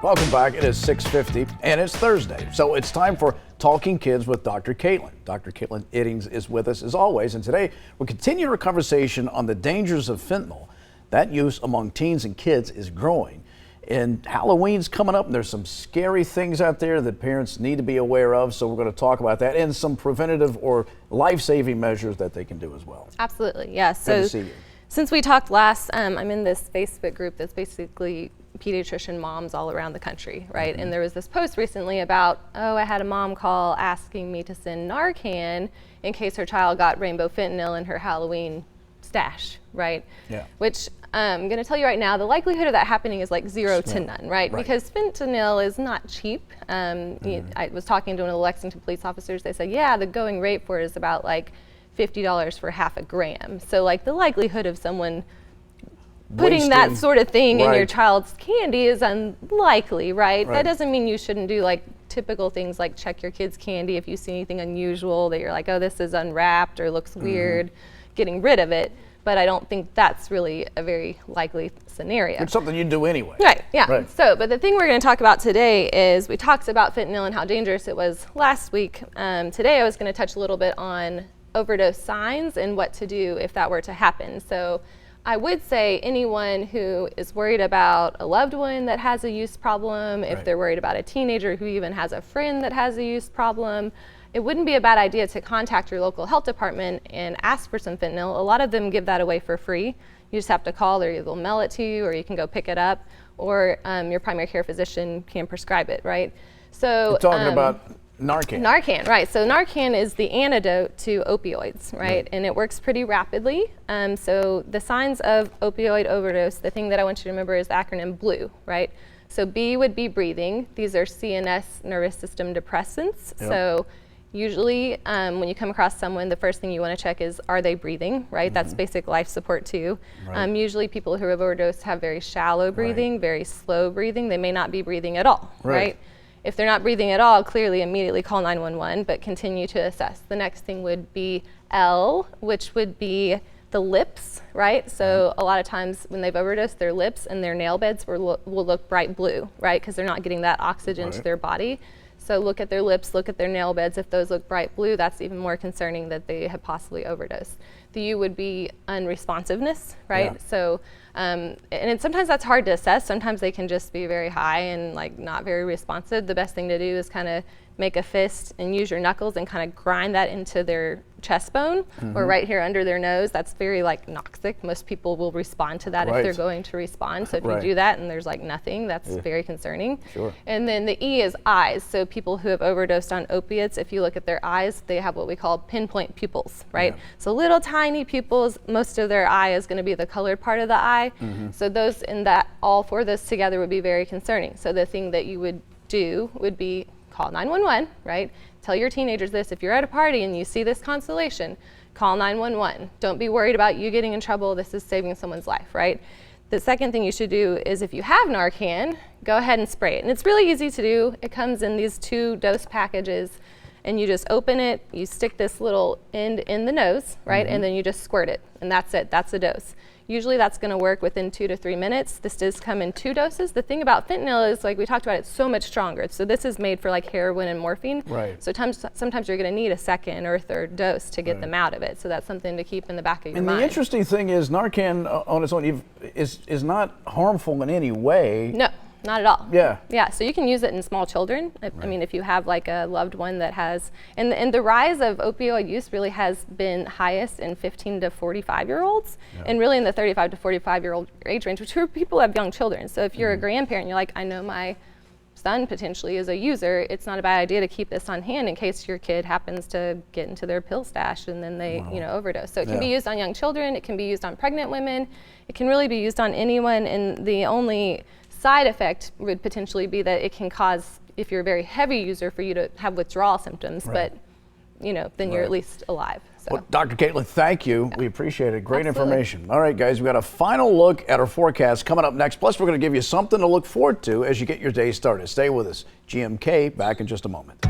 Welcome back. It is 6:50 and it's Thursday. So it's time for Talking Kids with Dr. Caitlynn. Dr. Caitlynn Iddings is with us as always. And today we're continuing our conversation on the dangers of fentanyl. That use among teens and kids is growing. And Halloween's coming up and there's some scary things out there that parents need to be aware of. So we're going to talk about that and some preventative or life-saving measures that they can do as well. Absolutely, yeah. So good to see you. Since we talked last, I'm in this Facebook group that's basically pediatrician moms all around the country, right? And there was this post recently about, oh, I had a mom call asking me to send Narcan in case her child got rainbow fentanyl in her Halloween stash, right? Yeah. Which I'm going to tell you right now, the likelihood of that happening is like 0 to none, right? Because fentanyl is not cheap. I was talking to one of the Lexington police officers. They said, yeah, the going rate for it is about like $50 for half a gram. So like the likelihood of someone putting that sort of thing in your child's candy is unlikely, right? That doesn't mean you shouldn't do like typical things like check your kid's candy if you see anything unusual that you're like, oh, this is unwrapped or looks weird, getting rid of it. But I don't think that's really a very likely scenario. It's something you do anyway. Right, yeah. So, but the thing we're going to talk about today is we talked about fentanyl and how dangerous it was last week. Today I was going to touch a little bit on overdose signs and what to do if that were to happen. So I would say anyone who is worried about a loved one that has a use problem, if they're worried about a teenager who even has a friend that has a use problem, it wouldn't be a bad idea to contact your local health department and ask for some fentanyl. A lot of them give that away for free. You just have to call, or they'll mail it to you, or you can go pick it up, or your primary care physician can prescribe it, right? So you're talking about Narcan. Narcan, right. So Narcan is the antidote to opioids, right? And it works pretty rapidly. So the signs of opioid overdose, the thing that I want you to remember is the acronym BLUE, right? So B would be breathing. These are CNS nervous system depressants. So usually when you come across someone, the first thing you want to check is, are they breathing, right? That's basic life support too. Usually people who have overdosed have very shallow breathing, very slow breathing. They may not be breathing at all, right? If they're not breathing at all, clearly immediately call 911, but continue to assess. The next thing would be L, which would be the lips, right? So a lot of times when they've overdosed, their lips and their nail beds will look bright blue, right? Because they're not getting that oxygen to their body. So look at their lips, look at their nail beds. If those look bright blue, that's even more concerning that they have possibly overdosed. The U would be unresponsiveness, right? So, sometimes that's hard to assess. Sometimes they can just be very high and like not very responsive. The best thing to do is kind of make a fist and use your knuckles and kind of grind that into their chest bone or right here under their nose. That's very like noxic. Most people will respond to that if they're going to respond. So if you do that and there's like nothing, that's very concerning. And then the E is eyes. So people who have overdosed on opiates, if you look at their eyes, they have what we call pinpoint pupils, right? So little tiny pupils. Most of their eye is going to be the colored part of the eye. So those in that, all four of those together would be very concerning. So the thing that you would do would be call 911, right? Tell your teenagers this. If you're at a party and you see this constellation, call 911. Don't be worried about you getting in trouble. This is saving someone's life, right? The second thing you should do is if you have Narcan, go ahead and spray it. And it's really easy to do. It comes in these 2 dose packages and you just open it, you stick this little end in the nose, right? And then you just squirt it and that's it, that's the dose. Usually that's going to work within 2 to 3 minutes. This does come in 2 doses. The thing about fentanyl is, like we talked about, it's so much stronger. So this is made for like heroin and morphine. So sometimes you're going to need a second or a third dose to get them out of it. So that's something to keep in the back of your mind. And the interesting thing is Narcan on its own is not harmful in any way. No. Not at all. Yeah, so you can use it in small children. I mean, if you have like a loved one that has, and the rise of opioid use really has been highest in 15 to 45-year-olds, and really in the 35 to 45-year-old age range, which are people who have young children. So if you're a grandparent, you're like, I know my son potentially is a user, it's not a bad idea to keep this on hand in case your kid happens to get into their pill stash and then they overdose. So it can be used on young children, it can be used on pregnant women, it can really be used on anyone, and the only side effect would potentially be that it can cause, if you're a very heavy user, for you to have withdrawal symptoms, but then you're at least alive. So. Well, Dr. Caitlynn, thank you. We appreciate it. Great information. All right, guys, we got a final look at our forecast coming up next. Plus, we're going to give you something to look forward to as you get your day started. Stay with us. GMK back in just a moment.